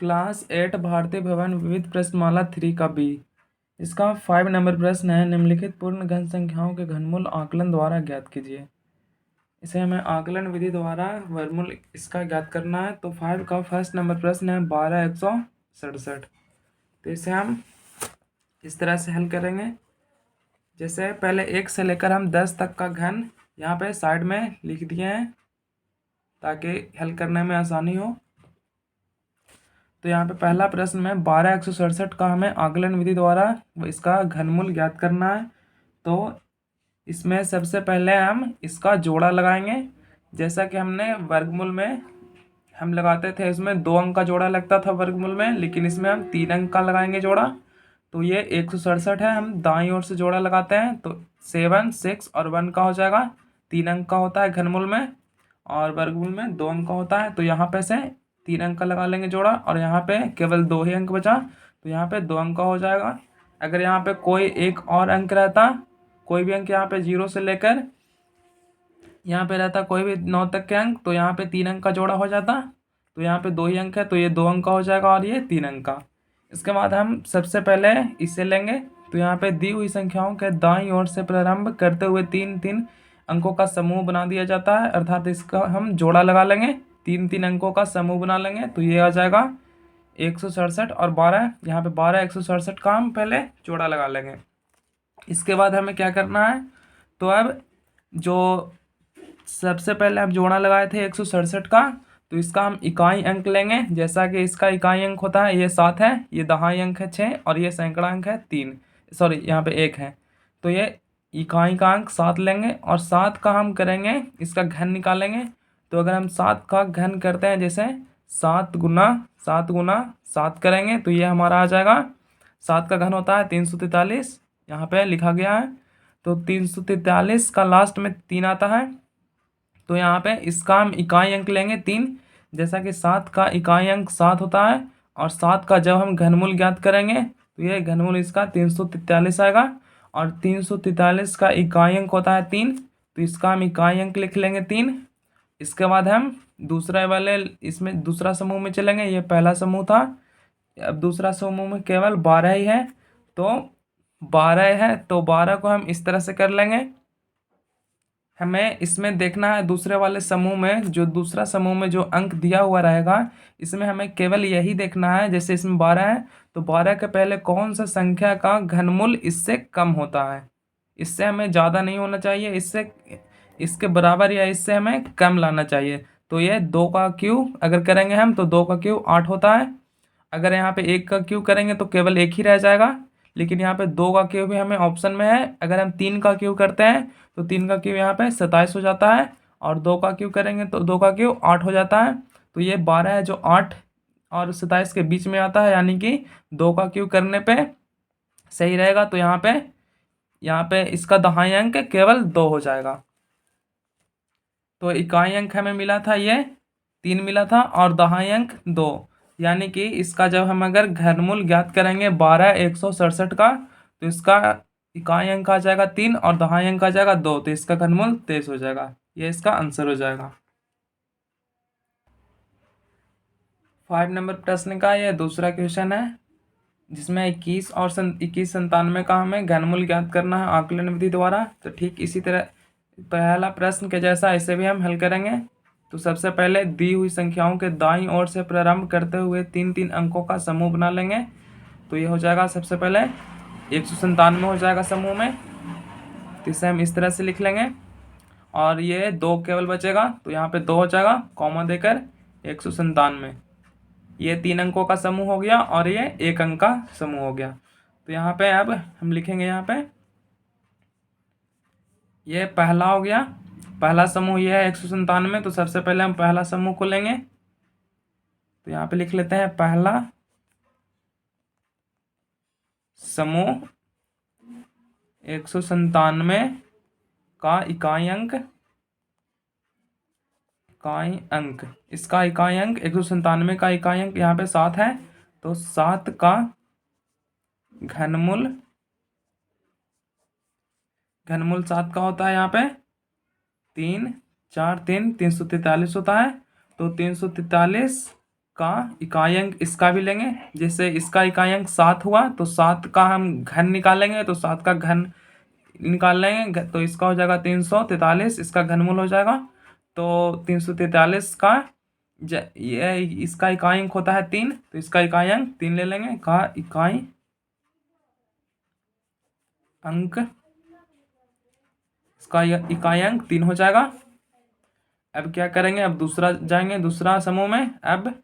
Class 8 भारतीय भवन विविध प्रश्नमाला 3 का बी। इसका 5 नंबर प्रश्न है, निम्नलिखित पूर्ण घन संख्याओं के घनमूल आकलन द्वारा ज्ञात कीजिए। इसे हमें आकलन विधि द्वारा वर्गमूल इसका ज्ञात करना है। तो 5 का फर्स्ट नंबर प्रश्न है 12,167। तो इसे हम इस तरह से हल करेंगे। जैसे पहले 1 से लेकर हम 10 तक का घन यहाँ पे साइड में लिख दिए हैं ताकि हल करने में आसानी हो। तो यहाँ पे पहला प्रश्न में 12,167 का हमें आकलन विधि द्वारा इसका घनमूल ज्ञात करना है। तो इसमें सबसे पहले हम इसका जोड़ा लगाएंगे। जैसा कि हमने वर्गमूल में हम लगाते थे, इसमें 2 अंक का जोड़ा लगता था वर्गमूल में, लेकिन इसमें हम 3 अंक का लगाएंगे जोड़ा। तो ये 167 है, हम दाईं ओर से जोड़ा लगाते हैं तो 7, 6 और 1 का हो जाएगा। 3 अंक का होता है घनमूल में और वर्गमूल में 2 अंक का होता है। तो यहाँ पे से 3 अंक का लगा लेंगे जोड़ा और यहाँ पे केवल 2 ही अंक बचा, तो यहाँ पे 2 अंक का हो जाएगा। अगर यहाँ पे कोई एक और अंक रहता, कोई भी अंक यहाँ पे 0 से लेकर यहाँ पे रहता कोई भी 9 तक के अंक, तो यहाँ पे 3 अंक का जोड़ा हो जाता। तो यहाँ पे 2 ही अंक है, तो ये 2 अंक का हो जाएगा और ये 3 अंक का। इसके बाद हम सबसे पहले इसे लेंगे। तो यहाँ पे दी हुई संख्याओं के दाईं ओर से प्रारंभ करते हुए 3-3 अंकों का समूह बना दिया जाता है, अर्थात इसका हम जोड़ा लगा लेंगे, 3-3 अंकों का समूह बना लेंगे। तो ये आ जाएगा 167 और 12, यहाँ पे 12,167 का हम पहले जोड़ा लगा लेंगे। इसके बाद हमें क्या करना है, तो अब जो सबसे पहले हम जोड़ा लगाए थे 167 का, तो इसका हम इकाई अंक लेंगे। जैसा कि इसका इकाई अंक होता है, ये 7 है, ये दहाई अंक है 6 और ये सैकड़ा अंक है 3, सॉरी यहाँ पे 1 है। तो ये इकाई का अंक 7 लेंगे और 7 का हम करेंगे इसका घन निकालेंगे। तो अगर हम 7 का घन करते हैं, जैसे 7 गुना 7 गुना 7 करेंगे, तो ये हमारा आ जाएगा, 7 का घन होता है 343, यहाँ पे लिखा गया है। तो 343 का लास्ट में 3 आता है, तो यहाँ पे इसका हम इकाई अंक लेंगे 3। जैसा कि 7 का इकाई अंक 7 होता है और 7 का जब हम घनमूल ज्ञात करेंगे तो ये घनमूल इसका 343 आएगा और 343 का इकाई अंक होता है 3, तो इसका हम इकाई अंक लिख लेंगे 3। इसके बाद हम दूसरे वाले इसमें दूसरा समूह में चलेंगे। ये पहला समूह था, अब दूसरा समूह में केवल 12 ही है, तो 12 है तो 12 को हम इस तरह से कर लेंगे। हमें इसमें देखना है दूसरे वाले समूह में, जो दूसरा समूह में जो अंक दिया हुआ रहेगा, इसमें हमें केवल यही देखना है। जैसे इसमें 12 है, तो 12 के पहले कौन सा संख्या का घनमूल इससे कम होता है। इससे हमें ज़्यादा नहीं होना चाहिए, इससे इसके बराबर या इससे हमें कम लाना चाहिए। तो ये 2 का क्यूब अगर करेंगे हम, तो 2 का क्यूब 8 होता है। अगर यहाँ पे 1 का क्यूब करेंगे तो केवल 1 ही रह जाएगा, लेकिन यहाँ पे 2 का क्यूब भी हमें ऑप्शन में है। अगर हम 3 का क्यूब करते हैं तो 3 का क्यूब यहाँ पे 27 हो जाता है और 2 का क्यूब करेंगे तो 2 का क्यूब 8 हो जाता है। तो ये 12 है जो 8 और 27 के बीच में आता है, यानी कि 2 का क्यूब करने पे सही रहेगा। तो यहाँ पे इसका दहाई अंक केवल 2 हो जाएगा। तो इकाई अंक हमें मिला था ये 3 मिला था और दहाई अंक 2, यानी कि इसका जब हम अगर घनमूल ज्ञात करेंगे 12,167 का, तो इसका इकाई अंक आ जाएगा 3 और दहाई अंक आ जाएगा 2, तो इसका घनमूल 23 हो जाएगा। ये इसका आंसर हो जाएगा। 5 नंबर प्रश्न का ये दूसरा क्वेश्चन है, जिसमें 21 और 2197 का हमें घनमूल ज्ञात करना है आकलन विधि द्वारा। तो ठीक इसी तरह पहला प्रश्न के जैसा इसे भी हम हल करेंगे। तो सबसे पहले दी हुई संख्याओं के दाईं ओर से प्रारंभ करते हुए 3-3 अंकों का समूह बना लेंगे। तो ये हो जाएगा सबसे पहले 197 हो जाएगा समूह में, तो इसे हम इस तरह से लिख लेंगे और ये 2 केवल बचेगा, तो यहाँ पे 2 हो जाएगा कॉमा देकर 197। ये 3 अंकों का समूह हो गया और ये 1 अंक का समूह हो गया। तो यहाँ पे अब हम लिखेंगे, यहाँ पे ये पहला हो गया, पहला समूह ये है 197। तो सबसे पहले हम पहला समूह को लेंगे, तो यहाँ पे लिख लेते हैं पहला समूह 197 का इकाई अंक इसका इकाई अंक 197 का इकाई अंक यहाँ पे 7 है, तो 7 का घनमूल 7 का होता है यहाँ पे 3 4 3 343 होता है। तो 343 का इकाई अंक इसका भी लेंगे। जैसे इसका इकाई अंक 7 हुआ तो 7 का हम घन निकालेंगे, तो 7 का घन निकाल लेंगे तो इसका हो जाएगा 343, इसका घनमूल हो जाएगा। तो 343 का ये इसका इकाई अंक होता है 3, तो इसका इकाई अंक 3 ले लेंगे। का इकाई अंक, इसका इकाई अंक 3 हो जाएगा। अब क्या करेंगे, अब दूसरा जाएंगे दूसरा समूह में। अब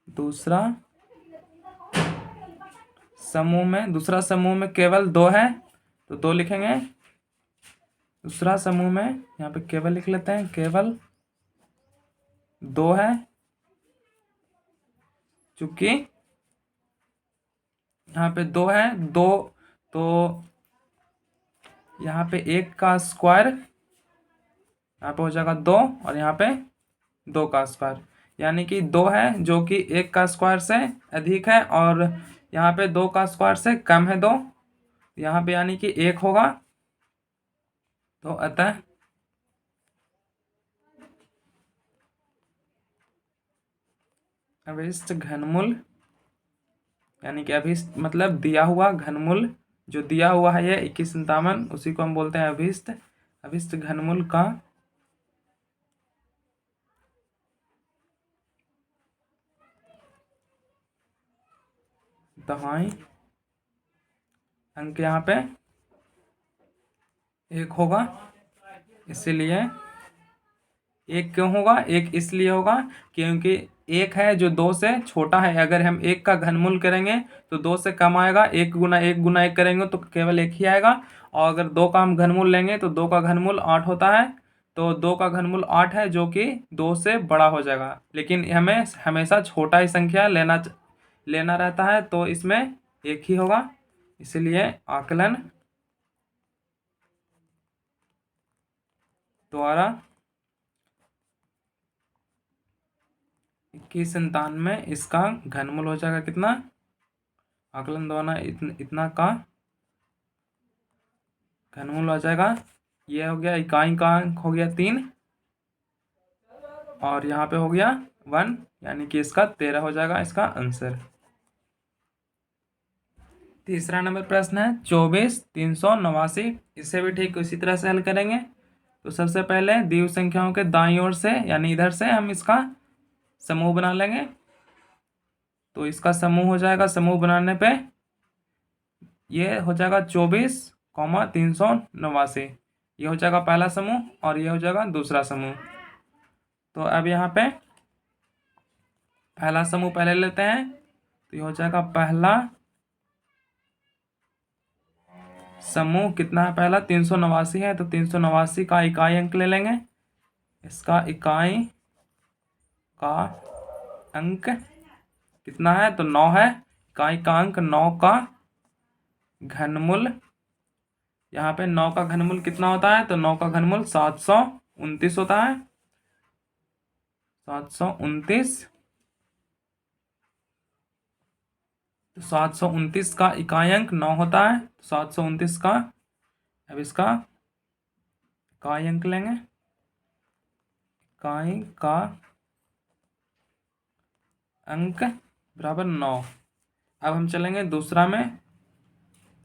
दूसरा दूसरा समूह में केवल 2 है तो 2 लिखेंगे। दूसरा समूह में यहाँ पे केवल लिख लेते हैं, केवल 2 है, चूंकि यहाँ पे 2 है, 2 तो यहाँ पे 1 का स्क्वायर, यहाँ पे हो जाएगा 2 और यहाँ पे 2 का स्क्वायर, यानी कि 2 है जो कि 1 का स्क्वायर से अधिक है और यहाँ पे 2 का स्क्वायर से कम है 2, यहाँ पे यानी कि 1 होगा। तो अतः अभिष्ट घनमूल, यानी कि अभिष्ट मतलब दिया हुआ घनमूल, जो दिया हुआ है ये 2157, उसी को हम बोलते हैं अभिष्ट। अभिष्ट घनमूल का दहाई अंक यहाँ पे 1 होगा। इसीलिए 1 क्यों होगा, 1 इसलिए होगा क्योंकि 1 है जो 2 से छोटा है। अगर हम 1 का घनमूल करेंगे तो 2 से कम आएगा, 1 गुना 1 गुना 1 करेंगे तो केवल 1 ही आएगा। और अगर 2 का हम घनमूल लेंगे तो 2 का घनमूल 8 होता है, तो 2 का घनमूल 8 है जो कि 2 से बड़ा हो जाएगा। लेकिन हमें हमेशा छोटा ही संख्या लेना रहता है, तो इसमें 1 ही होगा। इसलिए आकलन द्वारा 2157 में इसका घनमूल हो जाएगा कितना, आकलन द्वारा इतना का घनमूल हो जाएगा। ये हो गया इकाई का अंक हो गया 3 और यहाँ पे हो गया 1, यानी कि इसका 13 हो जाएगा इसका आंसर। तीसरा नंबर प्रश्न है 24,389। इसे भी ठीक उसी तरह से हल करेंगे। तो सबसे पहले दी हुई संख्याओं के दाईं ओर से यानी इधर से हम इसका समूह बना लेंगे। तो इसका समूह हो जाएगा, समूह बनाने पे ये हो जाएगा 24,389, ये हो जाएगा पहला समूह और ये हो जाएगा दूसरा समूह। तो अब यहाँ पे पहला समूह पहले लेते हैं, तो ये हो जाएगा पहला समूह कितना है, पहला 389 है, तो 389 का इकाई अंक ले लेंगे। इसका इकाई का अंक कितना है, तो 9 है। इकाई का अंक 9 का घनमूल, यहाँ पे 9 का घनमूल कितना होता है, तो 9 का घनमूल 729 होता है, 729। तो 729 का इकाई अंक 9 होता है, 729 का, अब इसका इकाई अंक लेंगे, इकाई का अंक बराबर 9। अब हम चलेंगे दूसरा में।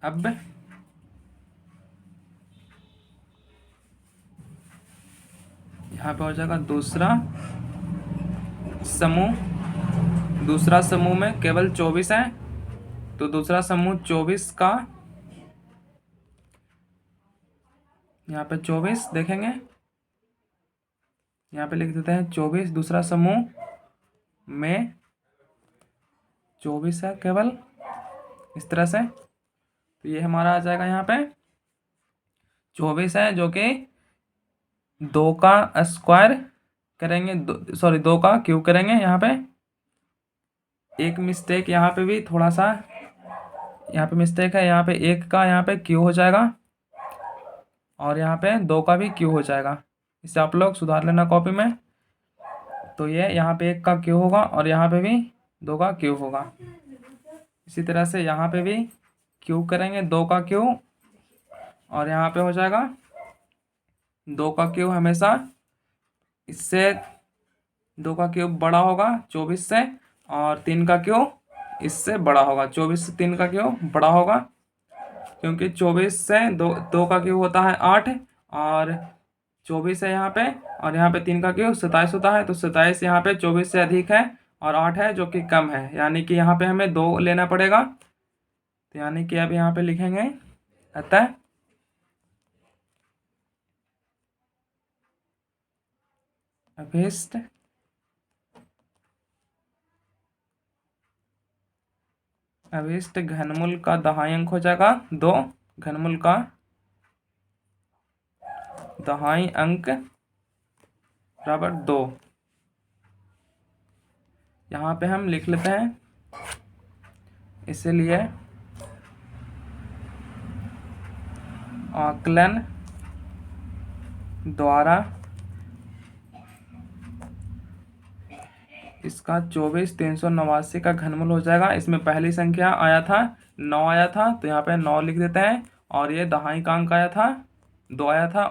अब यहाँ पे हो जाएगा दूसरा समूह में केवल 24 है, तो दूसरा समूह 24 का, यहाँ पे 24 देखेंगे, यहाँ पे लिख देते हैं 24, दूसरा समूह में 24 है केवल, इस तरह से। तो ये हमारा आ जाएगा, यहाँ पे 24 है जो कि 2 का स्क्वायर करेंगे, सॉरी 2 का क्यूब करेंगे। यहाँ पे एक मिस्टेक, यहाँ पे भी थोड़ा सा यहाँ पे मिस्टेक है, यहाँ पे 1 का यहाँ पे क्यू हो जाएगा और यहाँ पे 2 का भी क्यू हो जाएगा। इसे आप लोग सुधार लेना कॉपी में। तो ये यहाँ पे 1 का क्यू होगा और यहाँ पे भी 2 का क्यू होगा। इसी तरह से यहाँ पे भी क्यू करेंगे, 2 का क्यू, और यहाँ पे हो जाएगा 2 का क्यू हमेशा। इससे 2 का क्यूब बड़ा होगा 24 से, और 3 का क्यूब इससे बड़ा होगा। 24 से 3 का क्यूब बड़ा होगा, क्योंकि 24 से 2 का क्यूब होता है 8, और 24 है यहाँ पे, और यहाँ पे 3 का क्यूब 27 होता है। तो 27 यहाँ पे 24 से अधिक है, और 8 है जो कि कम है, यानी कि यहाँ पे हमें 2 लेना पड़ेगा। तो यानी कि अब यहाँ पे लिखेंगे, अतः अभिष्ट अभिष्ट घनमूल का दहाई अंक हो जाएगा 2। घनमूल का दहाई अंक बराबर 2। यहाँ पे हम लिख लेते हैं, इसीलिए आकलन द्वारा इसका 24,389 का घनमूल हो जाएगा। इसमें पहली संख्या आया था 9 आया था, तो यहाँ पे 9 लिख देते हैं, और ये दहाई का अंक आया था 2 आया था,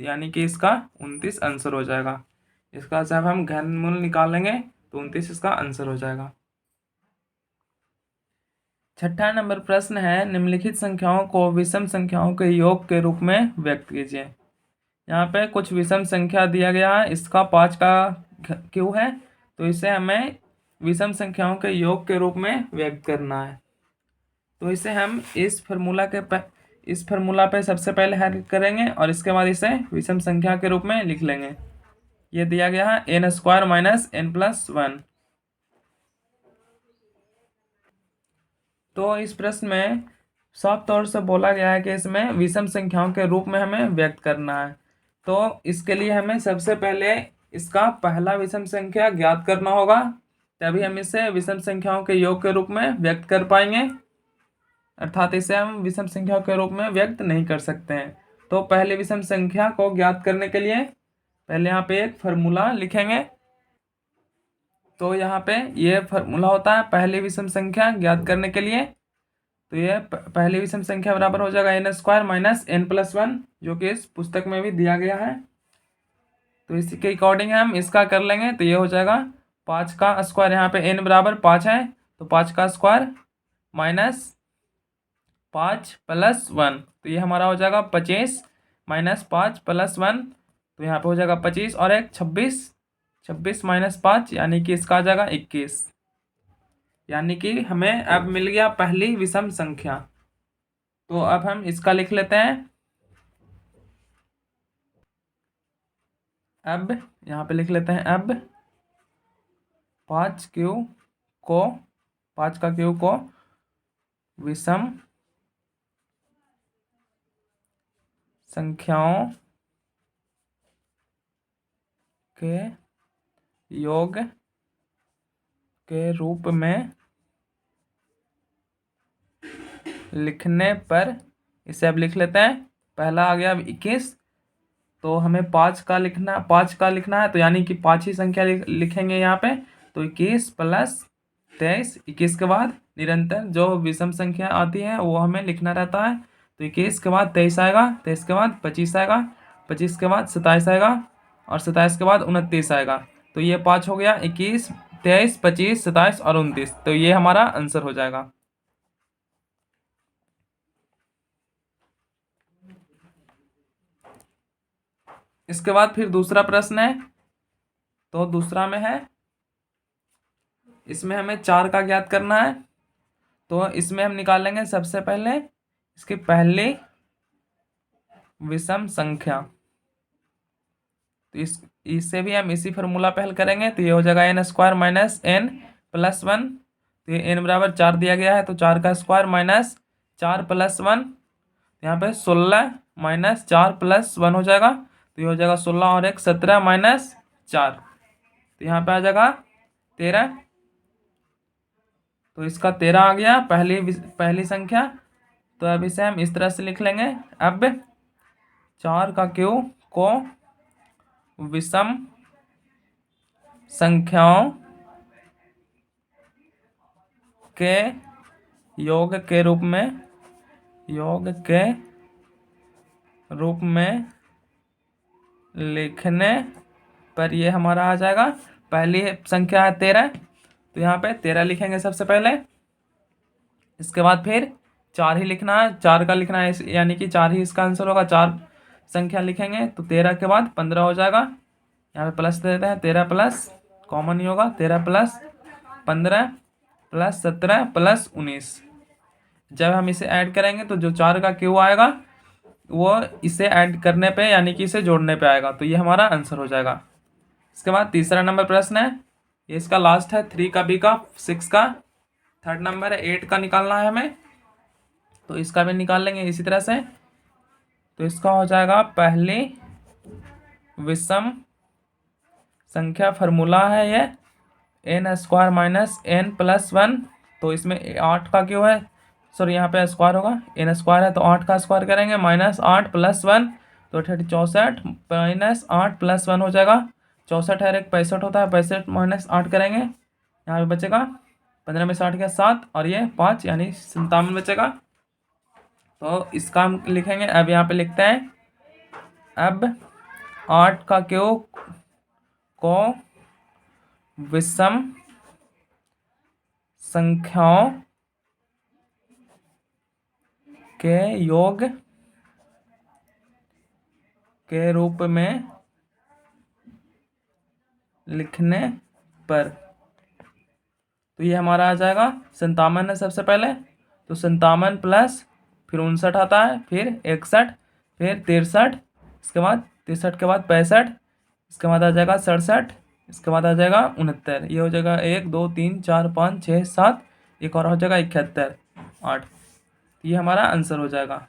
यानी कि इसका 29 आंसर हो जाएगा। इसका जब हम घनमूल निकालेंगे तो 29 इसका आंसर हो जाएगा। छठा नंबर प्रश्न है, निम्नलिखित संख्याओं को विषम संख्याओं के योग के रूप में व्यक्त कीजिए। यहाँ पे कुछ विषम संख्या दिया गया है, इसका 5 का क्यों है, तो इसे हमें विषम संख्याओं के योग के रूप में व्यक्त करना है। तो इसे हम इस फार्मूला पे सबसे पहले हल करेंगे, और इसके बाद इसे विषम संख्या के रूप में लिख लेंगे। ये दिया गया है n² - n+1। तो इस प्रश्न में साफ तौर से बोला गया है कि इसमें विषम संख्याओं के रूप में हमें व्यक्त करना है। तो इसके लिए हमें सबसे पहले इसका पहला विषम संख्या ज्ञात करना होगा, तभी हम इसे विषम संख्याओं के योग के रूप में व्यक्त कर पाएंगे, अर्थात इसे हम विषम संख्या के रूप में व्यक्त नहीं कर सकते हैं। तो पहले विषम संख्या को ज्ञात करने के लिए पहले यहाँ पे एक फार्मूला लिखेंगे। तो यहाँ पे ये फार्मूला होता है पहली विषम संख्या ज्ञात करने के लिए। तो ये पहली विषम संख्या बराबर हो जाएगा n² - n+1, जो कि इस पुस्तक में भी दिया गया है। तो इसी के अकॉर्डिंग हम इसका कर लेंगे। तो ये हो जाएगा 5 का स्क्वायर, यहाँ पे n बराबर 5 है, तो 5 का स्क्वायर माइनस 5 + 1, तो ये हमारा हो जाएगा 25 - 5 + 1, तो यहाँ पे हो जाएगा 25 और एक 26, 26 - 5 यानी कि इसका आ जाएगा 21। यानी कि हमें अब मिल गया पहली विषम संख्या। तो अब हम इसका लिख लेते हैं। अब यहाँ पे लिख लेते हैं, अब 5 का क्यूब को विषम संख्याओं के योग के रूप में लिखने पर, इसे अब लिख लेते हैं। पहला आ गया 21, तो हमें 5 का लिखना है, तो यानी कि 5 ही संख्या लिखेंगे यहाँ पे। तो 21 + 23, 21 के बाद निरंतर जो विषम संख्या आती है वो हमें लिखना रहता है। तो 21 के बाद 23 आएगा, 23 के बाद 25 आएगा, 25 के बाद 27 आएगा, और 27 के बाद 29 आएगा। तो ये 5 हो गया, 21, 23, 25, 27 और 29। तो ये हमारा आंसर हो जाएगा। इसके बाद फिर दूसरा प्रश्न है। तो दूसरा में है, इसमें हमें 4 का ज्ञात करना है। तो इसमें हम निकालेंगे सबसे पहले इसकी पहली विषम संख्या। तो इससे भी हम इसी फार्मूला पे हल करेंगे। तो ये हो जाएगा n² - n+1। तो ये n बराबर 4 दिया गया है, तो 4 का स्क्वायर माइनस 4 + 1, यहाँ पे 16 - 4 + 1 हो जाएगा। तो ये हो जाएगा 16 और एक 17 - 4, तो यहाँ पे आ जाएगा 13। तो इसका 13 आ गया पहली संख्या। तो अब इसे हम इस तरह से लिख लेंगे। अब 4 का क्यूब को विषम संख्याओं के योग के रूप में लिखने पर ये हमारा आ जाएगा पहली संख्या है 13, तो यहाँ पे 13 लिखेंगे सबसे पहले। इसके बाद फिर 4 ही लिखना है, 4 का लिखना है, यानी कि 4 ही इसका आंसर होगा। 4 संख्या लिखेंगे तो 13 के बाद 15 हो जाएगा। यहाँ पे प्लस दे देते हैं, 13 प्लस कॉमन ही होगा, 13 प्लस 15 प्लस 17 प्लस 19। जब हम इसे ऐड करेंगे तो जो 4 का क्यू आएगा वो इसे ऐड करने पे यानी कि इसे जोड़ने पे आएगा, तो ये हमारा आंसर हो जाएगा। इसके बाद तीसरा नंबर प्रश्न है, ये इसका लास्ट है, 3 का, बी का, 6 का। थर्ड नंबर है 8 का निकालना है हमें, तो इसका भी निकाल लेंगे इसी तरह से। तो इसका हो जाएगा पहली विषम संख्या, फार्मूला है ये n square minus n plus 1। तो इसमें 8 का क्यों है, सॉरी यहाँ पे स्क्वायर होगा, n स्क्वायर है तो 8 का स्क्वायर करेंगे, माइनस 8 प्लस 1 तो 64 माइनस 8 प्लस 1 हो जाएगा 64 है, एक 65 होता है, 65 माइनस 8 करेंगे, यहाँ पे बचेगा 15 में 60 का 7 और ये 5 यानी 57 बचेगा। तो इसका हम लिखेंगे, अब यहाँ पे लिखते हैं, अब 8 का क्यूब को विषम संख्याओं के योग के रूप में लिखने पर, तो ये हमारा आ जाएगा 57 है सबसे पहले, तो 57 प्लस फिर 59 आता है, फिर 61, फिर 63, इसके बाद 63 के बाद 65, इसके बाद आ जाएगा 67, इसके बाद आ जाएगा 69, ये हो जाएगा 1 2 3 4 5 6 7, एक और हो जाएगा 71 8, ये हमारा आंसर हो जाएगा।